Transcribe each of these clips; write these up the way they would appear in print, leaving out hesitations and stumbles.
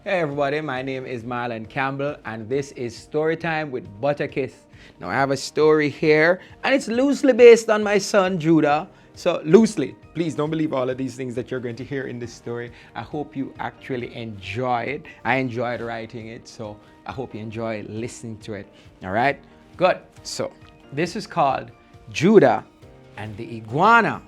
Hey everybody, my name is Marlon Campbell and this is Storytime with Butterkist. Now I have a story here and it's loosely based on my son Judah. So loosely, please don't believe all of these things that you're going to hear in this story. I hope you actually enjoy it. I enjoyed writing it, so I hope you enjoy listening to it. All right, good. So this is called Judah and the Iguana.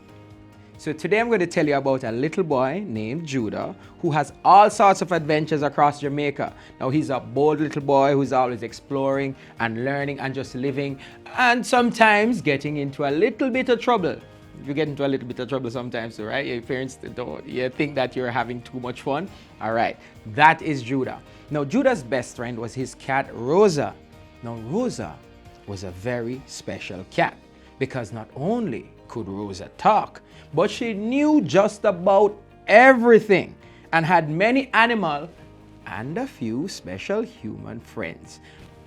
So today I'm going to tell you about a little boy named Judah who has all sorts of adventures across Jamaica. Now he's a bold little boy who's always exploring and learning and just living and sometimes getting into a little bit of trouble. You get into a little bit of trouble sometimes, right? Your parents don't, you think that you're having too much fun. All right, that is Judah. Now Judah's best friend was his cat Rosa. Now Rosa was a very special cat because not only could Rosa talk, but she knew just about everything and had many animal and a few special human friends.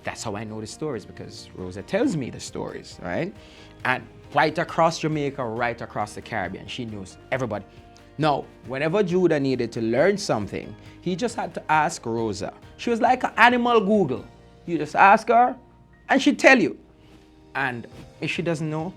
That's how I know the stories, because Rosa tells me the stories, right? And right across Jamaica, right across the Caribbean, she knows everybody. Now, whenever Judah needed to learn something, he just had to ask Rosa. She was like an animal Google. You just ask her and she'd tell you. And if she doesn't know,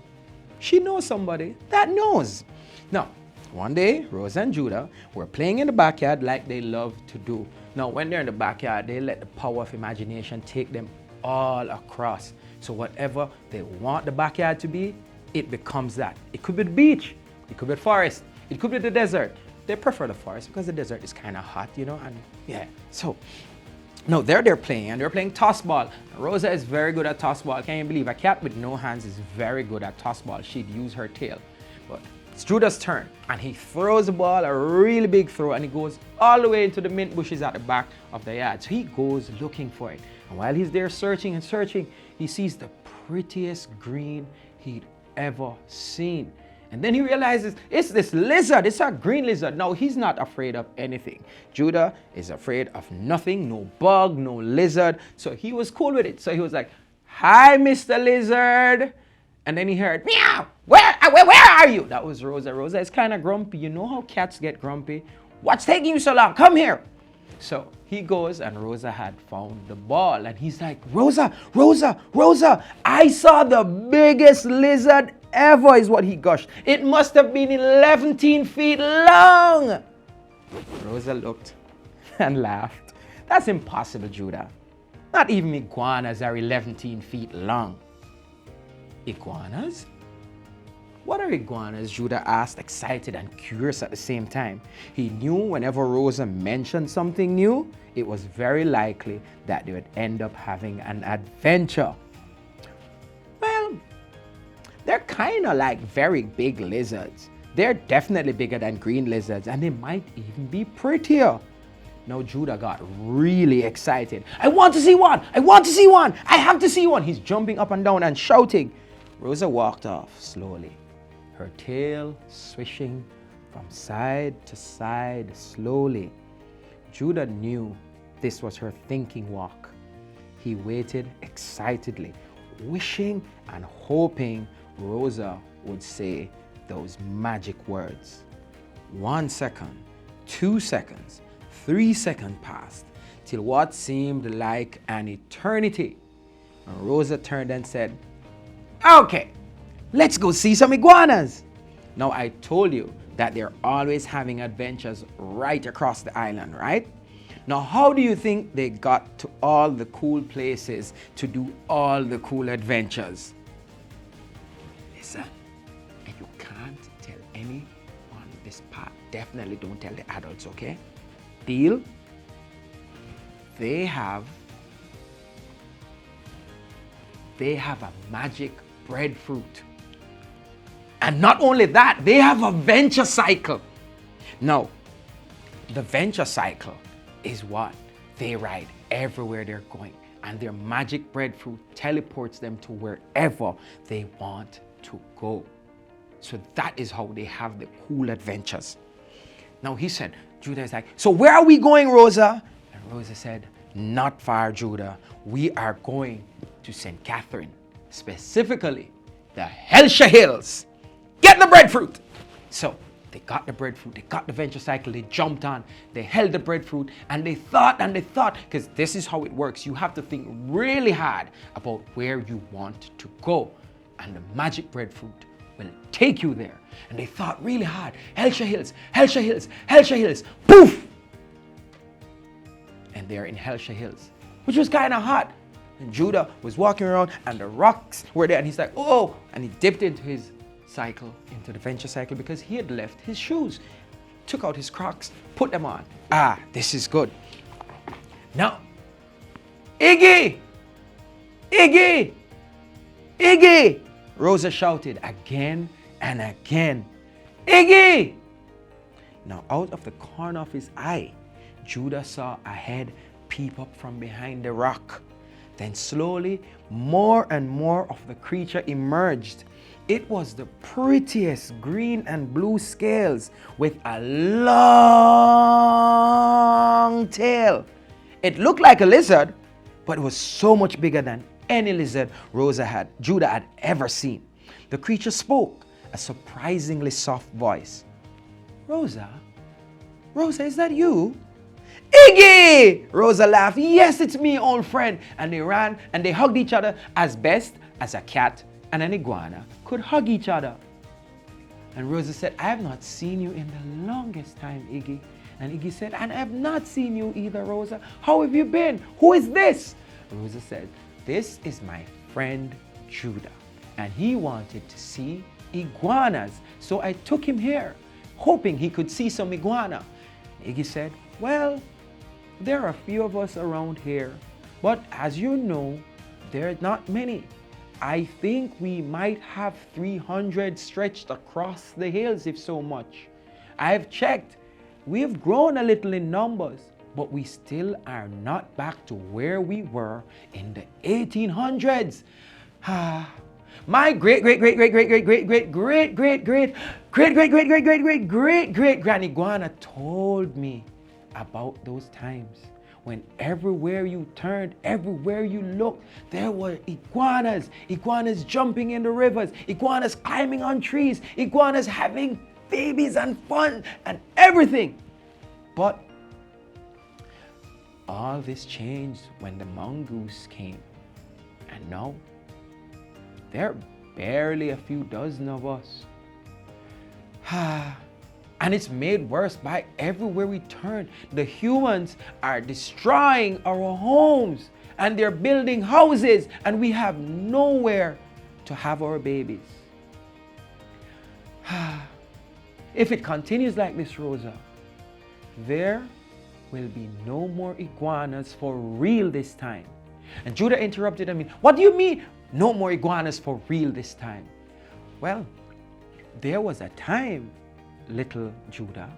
she knows somebody that knows. Now, one day, Rosa and Judah were playing in the backyard like they love to do. Now, when they're in the backyard, they let the power of imagination take them all across. So whatever they want the backyard to be, it becomes that. It could be the beach, it could be the forest, it could be the desert. They prefer the forest because the desert is kind of hot, you know, and yeah. So, no, they're playing and they're playing toss ball. Rosa is very good at toss ball. Can you believe a cat with no hands is very good at toss ball? She'd use her tail. But it's Judah's turn and he throws the ball, a really big throw, and he goes all the way into the mint bushes at the back of the yard. So he goes looking for it. And while he's there searching and searching, he sees the prettiest green he'd ever seen. And then he realizes it's this lizard, it's a green lizard. Now he's not afraid of anything. Judah is afraid of nothing, no bug, no lizard. So he was cool with it. So he was like, "Hi, Mr. Lizard." And then he heard, "Meow, where are you?" That was Rosa. Rosa is kind of grumpy. You know how cats get grumpy? "What's taking you so long? Come here." So he goes and Rosa had found the ball and he's like, "Rosa, Rosa, Rosa, I saw the biggest lizard ever," is what he gushed. "It must have been 11 feet long." Rosa looked and laughed. "That's impossible, Judah. Not even iguanas are 11 feet long." "Iguanas? What are iguanas?" Judah asked, excited and curious at the same time. He knew whenever Rosa mentioned something new, it was very likely that they would end up having an adventure. "Well, they're kind of like very big lizards. They're definitely bigger than green lizards and they might even be prettier." Now Judah got really excited. "I want to see one! I want to see one! I have to see one!" He's jumping up and down and shouting. Rosa walked off slowly, her tail swishing from side to side slowly. Judah knew this was her thinking walk. He waited excitedly, wishing and hoping Rosa would say those magic words. 1 second, 2 seconds, 3 seconds passed, till what seemed like an eternity. And Rosa turned and said, "Okay, let's go see some iguanas." Now I told you that they're always having adventures right across the island, right? Now how do you think they got to all the cool places to do all the cool adventures? Listen, and you can't tell anyone this part. Definitely don't tell the adults, okay? Deal? They have a magic breadfruit. And not only that, they have a venture cycle. Now, the venture cycle is what they ride everywhere they're going. And their magic breadfruit teleports them to wherever they want to go. So that is how they have the cool adventures. Now he said, Judah is like, "So where are we going, Rosa?" And Rosa said, "Not far, Judah. We are going to St. Catherine, specifically the Helsha Hills. Get the breadfruit." So They got the breadfruit, they got the venture cycle, they jumped on, they held the breadfruit, and they thought, because this is how it works. You have to think really hard about where you want to go. And the magic breadfruit will take you there. And they thought really hard. Hellshire Hills, Hellshire Hills, Hellshire Hills. Poof! And they're in Hellshire Hills, which was kind of hot. And Judah was walking around and the rocks were there. And he's like, oh! And he dipped into his cycle, into the venture cycle, because he had left his shoes. Took out his Crocs, put them on. Ah, this is good. Now, Iggy! Iggy! Iggy! Rosa shouted again and again. Iggy! Now, out of the corner of his eye, Judah saw a head peep up from behind the rock. Then slowly, more and more of the creature emerged. It was the prettiest green and blue scales with a long tail. It looked like a lizard, but it was so much bigger than any lizard Judah had ever seen. The creature spoke, a surprisingly soft voice. Rosa? Rosa, is that you? Iggy! Rosa laughed. Yes, it's me, old friend. And they ran and they hugged each other as best as a cat and an iguana could hug each other. And Rosa said, I have not seen you in the longest time, Iggy. And Iggy said, and I have not seen you either, Rosa. How have you been? Who is this? Rosa said, this is my friend Judah. And he wanted to see iguanas. So I took him here, hoping he could see some iguana. Iggy said, well, there are a few of us around here, but as you know, there are not many. I think we might have 300 stretched across the hills, if so much. I've checked. We've grown a little in numbers, but we still are not back to where we were in the 1800s. My great-great-great-great-great-great-great-great-great-great-great-great-great-great-great-great iguana told me about those times when everywhere you turned, everywhere you looked, there were iguanas. Iguanas jumping in the rivers, iguanas climbing on trees, iguanas having babies and fun and everything. But all this changed when the mongoose came. And now, there are barely a few dozen of us. And it's made worse by everywhere we turn. The humans are destroying our homes and they're building houses and we have nowhere to have our babies. If it continues like this, Rosa, there will be no more iguanas for real this time. And Judah interrupted him. What do you mean, no more iguanas for real this time? Well, there was a time, little Judah,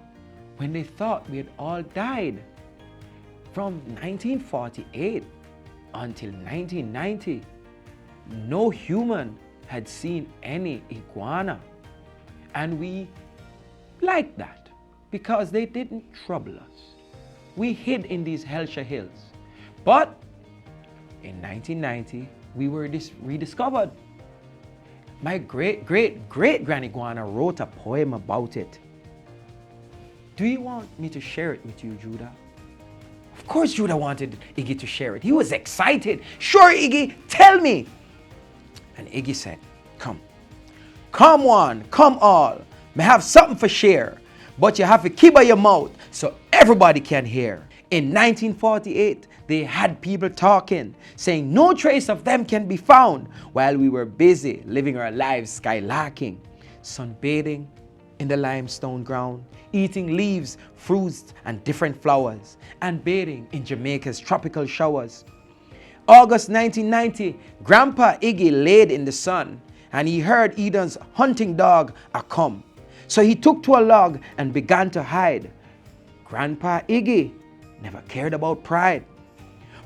when they thought we had all died. From 1948 until 1990, no human had seen any iguana. And we liked that because they didn't trouble us. We hid in these Hellshire Hills. But in 1990, we were rediscovered. My great-great-great-grand iguana wrote a poem about it. Do you want me to share it with you, Judah? Of course Judah wanted Iggy to share it. He was excited. Sure, Iggy, tell me. And Iggy said, come. Come one, come all. May have something for share, but you have to keep your mouth so everybody can hear. In 1948, they had people talking, saying no trace of them can be found while we were busy living our lives skylarking, sunbathing in the limestone ground, eating leaves, fruits, and different flowers, and bathing in Jamaica's tropical showers. August 1990, Grandpa Iggy laid in the sun, and he heard Eden's hunting dog a come. So he took to a log and began to hide. Grandpa Iggy never cared about pride.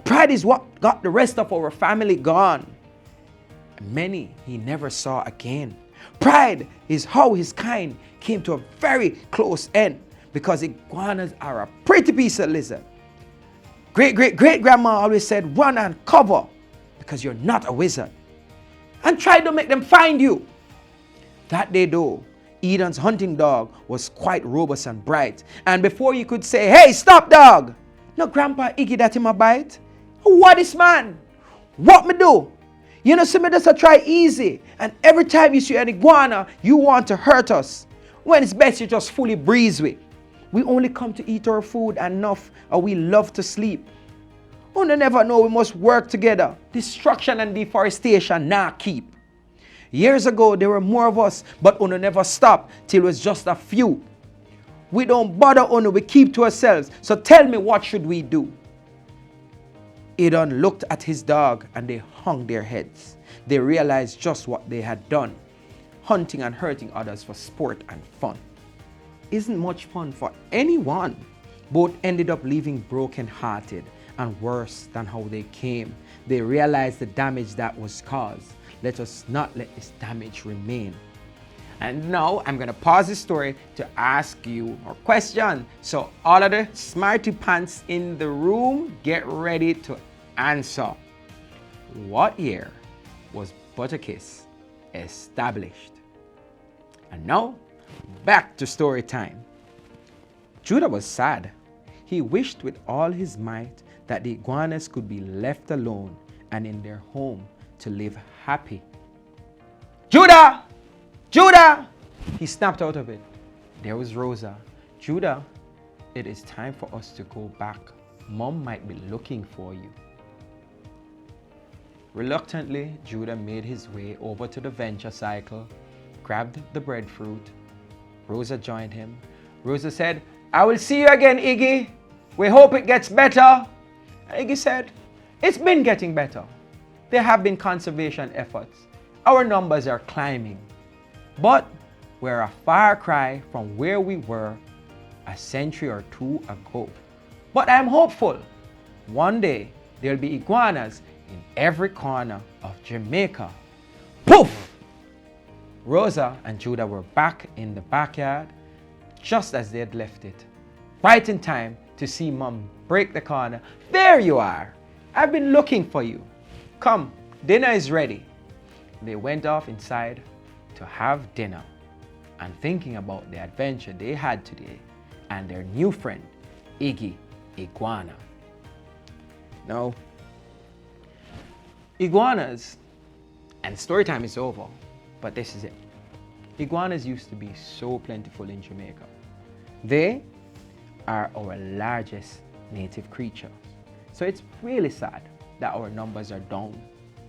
Pride is what got the rest of our family gone. Many he never saw again. Pride is how his kind came to a very close end because iguanas are a pretty piece of lizard. Great-great-great-grandma always said, run and cover because you're not a wizard. And try to make them find you. That day though, Eden's hunting dog was quite robust and bright, and before you could say, "Hey, stop dog!" "No, Grandpa Iggy that him a bite." "What is man? What me do? You know, see me just a try easy, and every time you see an iguana, you want to hurt us. When it's best you just fully breeze with. We only come to eat our food enough, or we love to sleep. Una never know we must work together. Destruction and deforestation nah keep. Years ago there were more of us, but una never stop till it was just a few. We don't bother una, we keep to ourselves. So tell me, what should we do?" Eden looked at his dog and they hung their heads. They realized just what they had done, hunting and hurting others for sport and fun. Isn't much fun for anyone. Both ended up leaving broken-hearted and worse than how they came. They realized the damage that was caused. Let us not let this damage remain. And now I'm gonna pause the story to ask you a question. So all of the smarty pants in the room, get ready to answer. What year was Butterkist established? And now, back to story time. Judah was sad. He wished with all his might that the iguanas could be left alone and in their home to live happy. "Judah! Judah!" He snapped out of it. There was Rosa. "Judah, it is time for us to go back. Mom might be looking for you." Reluctantly, Judah made his way over to the venture cycle, grabbed the breadfruit. Rosa joined him. Rosa said, "I will see you again, Iggy. We hope it gets better." Iggy said, "It's been getting better. There have been conservation efforts. Our numbers are climbing. But we're a far cry from where we were a century or two ago. But I'm hopeful. One day there'll be iguanas in every corner of Jamaica." Poof! Rosa and Judah were back in the backyard just as they had left it. Right in time to see Mom break the corner. "There you are. I've been looking for you. Come, dinner is ready." They went off inside to have dinner and thinking about the adventure they had today and their new friend, Iggy Iguana. Now, iguanas, and story time is over, but this is it. Iguanas used to be so plentiful in Jamaica. They are our largest native creature. So it's really sad that our numbers are down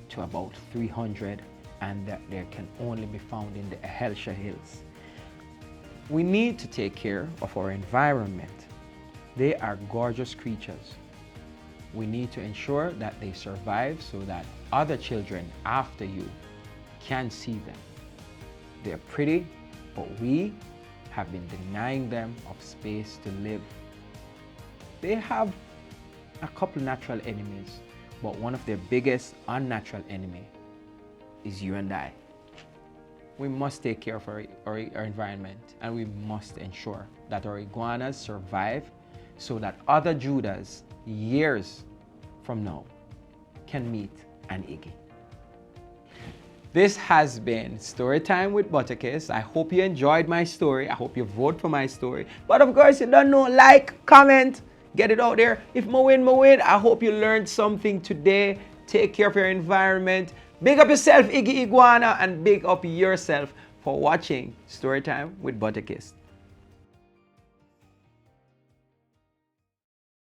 to about 300 and that they can only be found in the Ahelsha Hills. We need to take care of our environment. They are gorgeous creatures. We need to ensure that they survive so that other children after you can see them. They're pretty, but we have been denying them of space to live. They have a couple natural enemies, but one of their biggest unnatural enemy is you and I. We must take care of our environment, and we must ensure that our iguanas survive so that other Judahs years from now can meet an Iggy. This has been Storytime with Butterkist. I hope you enjoyed my story. I hope you vote for my story. But of course, you don't know, like, comment, get it out there. If mo win, mo win. I hope you learned something today. Take care of your environment. Big up yourself, Iggy Iguana, and big up yourself for watching Storytime with Butterkist.